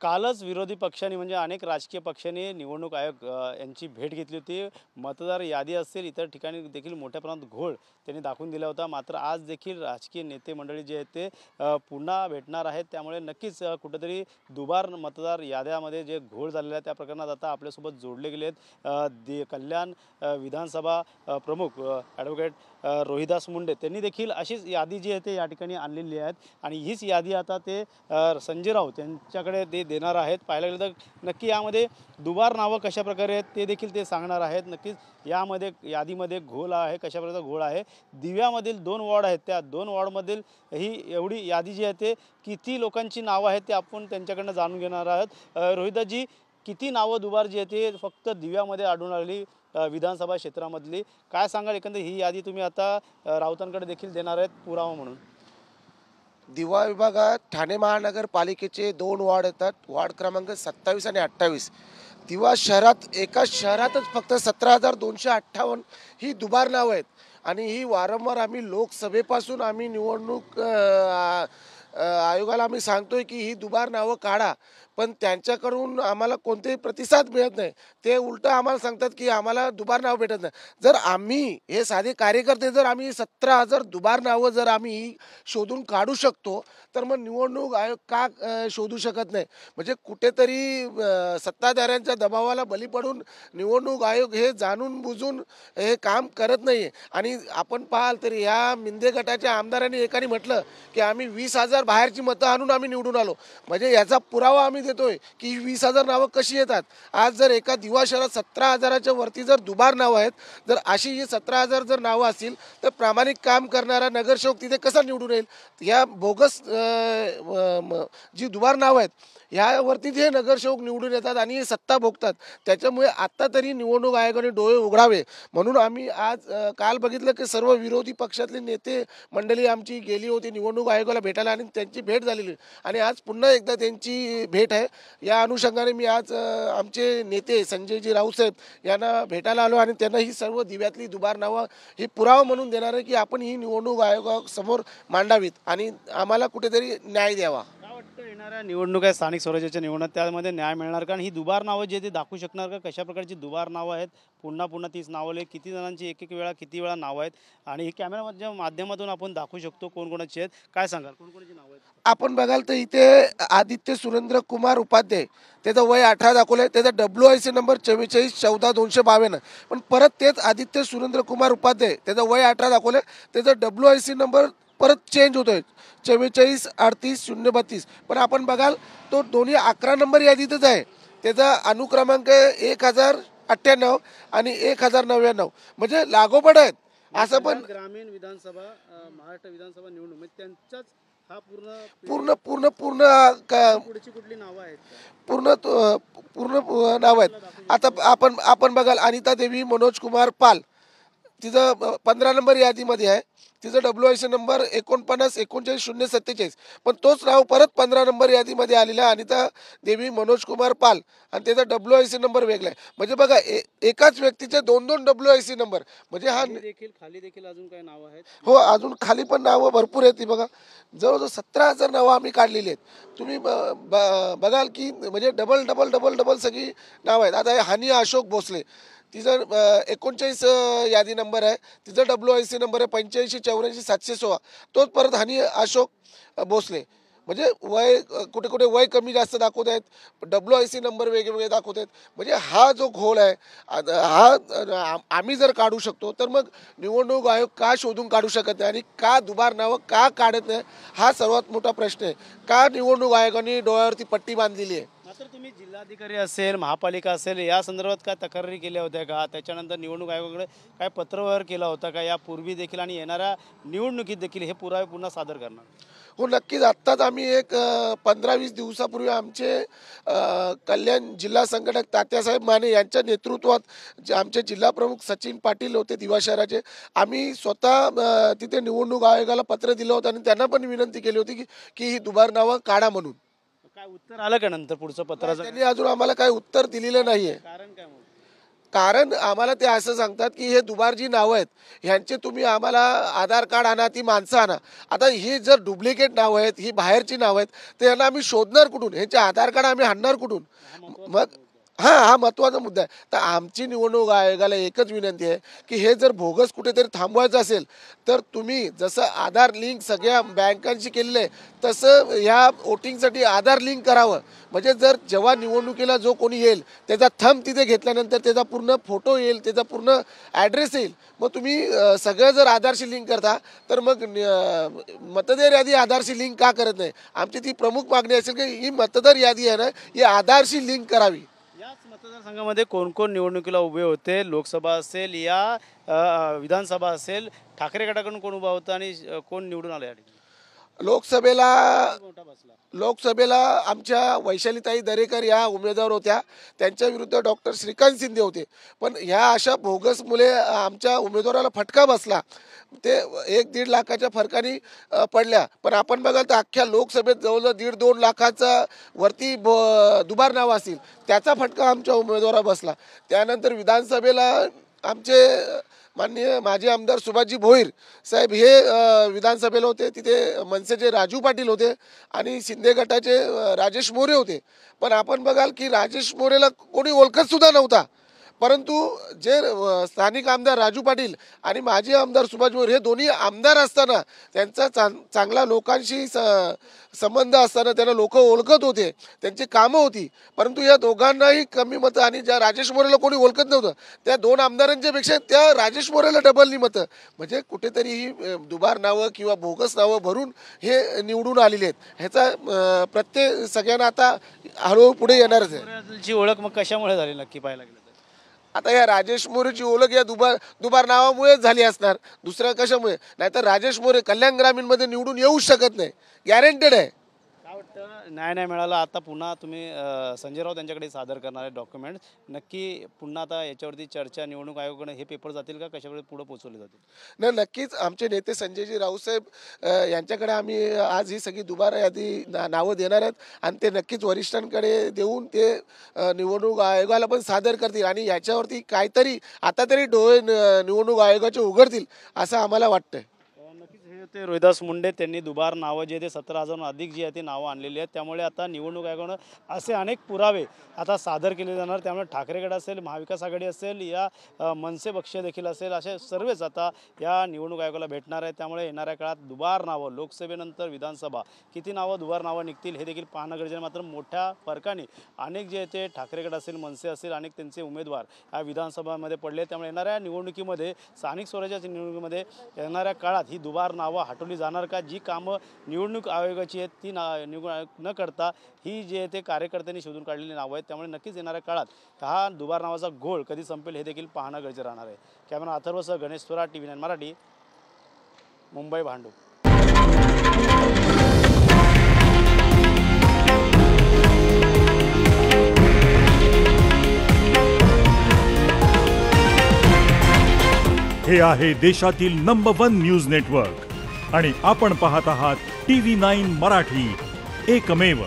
कालच विरोधी पक्षांनी म्हणजे अनेक राजकीय पक्षांनी निवडणूक आयोग यांची भेट घेतली होती। मतदार यादी असेल इतर ठिकाणी देखील मोठ्या प्रमाणात घोळ त्यांनी दाखवून दिला होता। मात्र आज देखील राजकीय नेते मंडळी जे आहेत ते पुन्हा भेटणार आहेत। त्यामुळे नक्कीच कुठेतरी दुबार मतदार याद्यामध्ये जे घोळ झालेला आहे त्या प्रकरणात आता आपल्यासोबत जोडले गेले आहेत कल्याण विधानसभा प्रमुख ॲडव्होकेट रोहिदास मुंडे त्यांनी देखील अशीच यादी जी आहे ते या ठिकाणी आणलेली आहेत आणि हीच यादी आता ते संजय राऊत यांच्याकडे ते देणार आहेत। पाहायला गेलं तर नक्की यामध्ये दुबार नावं कशा प्रकारे आहेत ते देखील ते सांगणार आहेत। नक्कीच यामध्ये यादीमध्ये घोळ आहे, कशा प्रकारचा घोळ आहे। दिव्यामधील 2 वॉर्ड आहेत, त्या 2 वॉर्डमधील ही एवढी यादी जी आहे ते किती लोकांची नावं आहेत ते आपण त्यांच्याकडनं जाणून घेणार आहोत। रोहिदासजी, किती नावं दुबार जी आहे ते फक्त दिव्यामध्ये आढळून आली विधानसभा क्षेत्रामधली, काय सांगाल? एकंदर ही यादी तुम्ही आता राऊतांकडे देखील देणार आहेत पुरावा म्हणून। दिवा विभागात ठाणे महानगरपालिकेचे 2 वॉर्ड येतात, वॉर्ड क्रमांक 27 आणि 28। दिवा शहरात एका शहरातच फक्त 17,258 ही दुबार नावं आहेत आणि ही वारंवार आम्ही लोकसभेपासून आम्ही निवडणूक आयोगाला आम्ही सांगतोय की ही दुबार नावं काढा, पण त्यांच्याकडून आम्हाला कोणतेही प्रतिसाद मिळत नाही। ते उलटं आम्हाला सांगतात की आम्हाला दुबार नाव भेटत नाही। जर आम्ही हे साधे कार्यकर्ते जर आम्ही 17,000 दुबार नावं जर आम्ही शोधून काढू शकतो तर मग निवडणूक आयोग का शोधू शकत नाही? म्हणजे कुठेतरी सत्ताधाऱ्यांच्या दबावाला बली पडून निवडणूक आयोग हे जाणून बुजून हे काम करत नाही। आणि आपण पाहाल तर या मिंदे गटाच्या आमदारांनी एकाने म्हटलं की आम्ही 20,000 बाहेरची मतं आणून आम्ही निवडून आलो। म्हणजे याचा पुरावा आम्ही देतोय की 20,000 नावं कशी येतात। आज जर एका दिवा शहरात 17,000च्या वरती जर दुबार नावं आहेत, जर अशी ही 17,000 जर नावं असतील तर प्रामाणिक काम करणारा नगरसेवक तिथे कसा निवडून येईल? या बोगस जी दुबार नावं आहेत यावरती जे नगरसेवक निवडून येतात आणि सत्ता भोगतात। त्याच्यामुळे आत्ता तरी निवडणूक आयोगाने डोळे उघडावे म्हणून आम्ही आज काल बघितलं की सर्व विरोधी पक्षातले नेते मंडळी आमची गेली होती निवडणूक आयोगाला भेटायला आणि त्यांची भेट झालेली आणि आज पुन्हा एकदा त्यांची भेट आहे। या अनुषंगाने मी आज आमचे नेते संजयजी राऊत साहेब यांना भेटायला आलो आणि त्यांना ही सर्व दिव्यातली दुबार नावं ही पुरावा म्हणून देणार आहे की आपण ही निवडणूक आयोगासमोर मांडावीत आणि आम्हाला कुठेतरी न्याय द्यावा। येणाऱ्या निवडणूक आहे स्थानिक स्वराज्याच्या निवडणूक, त्यामध्ये न्याय मिळणार? कारण ही दुबार नावं जे ते दाखवू शकणार का कशा प्रकारची दुबार नावं आहेत? पुन्हा पुन्हा तीच नावं, किती जणांची एक वेळा किती वेळा नावं आहेत आणि ही कॅमेऱ्याच्या माध्यमातून आपण दाखवू शकतो कोणकोणाची आहेत? काय सांगाल, कोणकोणाची नावं आहेत? आपण बघाल तर इथे आदित्य सुरेंद्र कुमार उपाध्याय, त्याचं वय 18 दाखवलंय, त्याचा WIC नंबर 4414-252। पण परत तेच आदित्य सुरेंद्र कुमार उपाध्याय, त्याचं वय 18 दाखवलंय, त्याचा WIC नंबर परत चेंज होतोय 4438-032। पण आपण बघाल तो दोन्ही 11 नंबर यादीतच आहे, त्याचा अनुक्रमांक 1098 आणि 1099, म्हणजे लागोपाठ आहेत। असं पण ग्रामीण विधानसभा महाराष्ट्र विधानसभा निवडणूक त्यांच्याच हा पूर्ण पूर्ण पूर्ण पुढची कुठली नावं आहेत? पूर्ण पूर्ण नाव आहेत। आता आपण बघाल अनिता देवी मनोज कुमार पाल, तिचं 15 नंबर यादीमध्ये आहे, तिचं WIC नंबर 49-39-047। पण तोच नाव परत 15 नंबर यादीमध्ये आलेला अनिता देवी मनोज कुमार पाल आणि त्याचा WIC नंबर वेगळा आहे। म्हणजे बघा एकाच व्यक्तीचे 2-2 WIC नंबर, म्हणजे हा खाली देखील अजून काही नावं आहेत? हो, अजून खाली पण नावं भरपूर आहेत। बघा जवळजवळ 17,000 नावं आम्ही काढलेली आहेत। तुम्ही बघाल की म्हणजे डबल डबल डबल डबल सगळी नावं आहेत। आता हानी अशोक भोसले, तिचं 39 यादी नंबर आहे, तिचं WIC नंबर आहे 85-84-716। तोच परत हानी अशोक भोसले, म्हणजे वय कुठे कुठे वय कमी जास्त दाखवत आहेत, WIC नंबर वेगवेगळे दाखवत आहेत। म्हणजे हा जो घोळ आहे हा आम्ही जर काढू शकतो तर मग निवडणूक आयोग का शोधून काढू शकत नाही आणि का दुबार नावं का काढत नाही हा सर्वात मोठा प्रश्न आहे। का निवडणूक आयोगाने डोळ्यावरती पट्टी बांधलेली आहे? मात्र तुम्ही जिल्हाधिकारी असेल, महापालिका असेल, या संदर्भात काय तक्रारी केल्या होत्या का? त्याच्यानंतर निवडणूक आयोगाकडे काय पत्रव्यवहार केला होता का यापूर्वी देखील आणि येणाऱ्या निवडणुकीत देखील हे पुरावे पुन्हा सादर करणार? हो, नक्कीच। आत्ताच आम्ही एक 15-20 दिवसापूर्वी आमचे कल्याण जिल्हा संघटक तात्यासाहेब माने यांच्या नेतृत्वात जे आमचे जिल्हा प्रमुख सचिन पाटील होते दिवा शहराचे, आम्ही स्वतः तिथे निवडणूक आयोगाला पत्र दिलं होतं आणि त्यांना पण विनंती केली होती की ही दुबार नावं काढा म्हणून। काय उत्तर आलं का नंतर पुढचं पत्राचं? त्यांनी अजून आम्हाला काही उत्तर दिलेलं नाहीये। कारण काय? कारण आम्हाला ते असं सांगतात की हे दुबार जी नावं आहेत ह्यांचे तुम्ही आम्हाला आधार कार्ड आणा, ती माणसं आणा. आता ही जर डुप्लिकेट नावं आहेत, ही बाहेरची नावं आहेत, तर यांना आम्ही शोधणार कुठून? ह्यांचे आधार कार्ड आम्ही आणणार कुठून? मग हा महत्त्वाचा मुद्दा आहे. तर आमची निवडणूक आयोगाला एकच विनंती आहे की हे जर बोगस कुठेतरी थांबवायचं असेल तर तुम्ही जसं आधार लिंक सगळ्या बँकांशी केलेलं आहे तसं ह्या वोटिंगसाठी आधार लिंक करावं. म्हणजे जर जेव्हा निवडणुकीला जो कोणी येईल त्याचा थंब तिथे घेतल्यानंतर त्याचा पूर्ण फोटो येईल, त्याचा पूर्ण ॲड्रेस येईल. मग तुम्ही सगळं जर आधारशी लिंक करता तर मग मतदार यादी आधारशी लिंक का करत नाही? आमची ती प्रमुख मागणी असेल की ही मतदार यादी आहे ना, ही आधारशी लिंक करावी. याच मतदारसंघामध्ये कोण कोण निवडणुकीला उभे होते? लोकसभा असेल या विधानसभा असेल, ठाकरे गटाकडून कोण उभा होता आणि कोण निवडून आलं या ठिकाणी? लोकसभेला मोठा बसला. लोकसभेला आमच्या वैशालीताई दरेकर या उमेदवार होत्या, त्यांच्या विरुद्ध डॉक्टर श्रीकांत शिंदे होते. पण ह्या अशा बोगस मुले आमच्या उमेदवाराला फटका बसला. ते 1-1.5 लाखाच्या फरकाने पडल्या. पण आपण बघाल तर अख्ख्या लोकसभेत जवळजवळ 1.5-2 लाखाचा वरती दुबार नाव असतील, त्याचा फटका आमच्या उमेदवाराला बसला. त्यानंतर विधानसभेला आमचे माननीय माजी आमदार सुभाषजी भोईर साहेब हे विधानसभेला होते. तिथे मनसेचे राजू पाटील होते आणि शिंदे गटाचे राजेश मोरे होते. पण आपण बघाल की राजेश मोरेला कोणी ओळखत सुद्धा नव्हता. परंतु जे स्थानिक आमदार राजू पाटील आणि माजी आमदार सुभाष भोईर हे दोन्ही आमदार असताना त्यांचा चांगला लोकांशी संबंध असताना त्यांना लोक ओळखत होते, त्यांची कामं होती. परंतु या दोघांनाही कमी मतं आणि ज्या राजेश मोरेला कोणी ओळखत नव्हतं त्या 2 आमदारांच्या पेक्षा त्या राजेश मोरेला डबलनी मतं. म्हणजे कुठेतरी ही दुबार नावं किंवा बोगस नावं भरून हे निवडून आलेली आहेत. ह्याचा प्रत्येक सगळ्यांना आता हळूहळू पुढे येणारच आहे. ची ओळख मग कशामुळे झाली नक्की पाहायला गेलं तर? आता या राजेश मोरेची ओळख या दुबार नावामुळेच झाली असणार, दुसऱ्या कशामुळे? नाहीतर राजेश मोरे कल्याण ग्रामीणमध्ये निवडून येऊच शकत नाही, गॅरंटेड आहे. काय वाटतं, न्याय नाही मिळाला, आता पुन्हा तुम्ही संजय राऊत यांच्याकडे सादर करणारे डॉक्युमेंट नक्की पुन्हा आता याच्यावरती चर्चा निवडणूक आयोगाकडे हे पेपर जातील का, कशाकडे पुढे पोहोचवले जातील? नाही, नक्कीच आमचे नेते संजयजी राऊतसाहेब यांच्याकडे आम्ही आज ही सगळी दुबार यादी नावं देणार आहेत आणि ते नक्कीच वरिष्ठांकडे देऊन ते निवडणूक आयोगाला पण सादर करतील आणि याच्यावरती काहीतरी आता तरी डोळे निवडणूक आयोगाचे उघडतील असं आम्हाला वाटतंय. नक्कीच हे होते रोहिदास मुंडे. त्यांनी दुबार नावं जे ते 17,000 अधिक जी आहे ती नावं आणलेली आहेत. त्यामुळे आता निवडणूक आयोगानं असे अनेक पुरावे आता सादर केले जाणार. त्यामुळे ठाकरे गट असेल, महाविकास आघाडी असेल या मनसे पक्ष देखील असेल, असे सर्वच आता या निवडणूक आयोगाला भेटणार आहेत. त्यामुळे येणाऱ्या काळात दुबार नावं, लोकसभेनंतर विधानसभा किती नावं दुबार नावं निघतील हे देखील पाहणं गरजेचं आहे. मात्र मोठ्या फरकाने अनेक जे ते ठाकरे गट असेल, मनसे असेल, अनेक त्यांचे उमेदवार या विधानसभामध्ये पडले. त्यामुळे येणाऱ्या निवडणुकीमध्ये, स्थानिक स्वराज्याच्या निवडणुकीमध्ये येणाऱ्या काळात ही दुबार नावं हटवली जाणार का? जी कामं निवडणूक आयोगाची आहेत ती न करता ही जे ते कार्यकर्त्यांनी शोधून काढलेली नावं आहेत. त्यामुळे नक्कीच येणाऱ्या काळात हा दुबार नावाचा घोळ कधी संपेल हे देखील पाहणं गरजेचं राहणार आहे. कॅमेरा अथर्वसह गणेश थोरात, TV9 मराठी, मुंबई, भांडूप. हे आहे देशातील नंबर 1 न्यूज नेटवर्क आणि आपण पाहत आहात TV9 मराठी, एकमेव.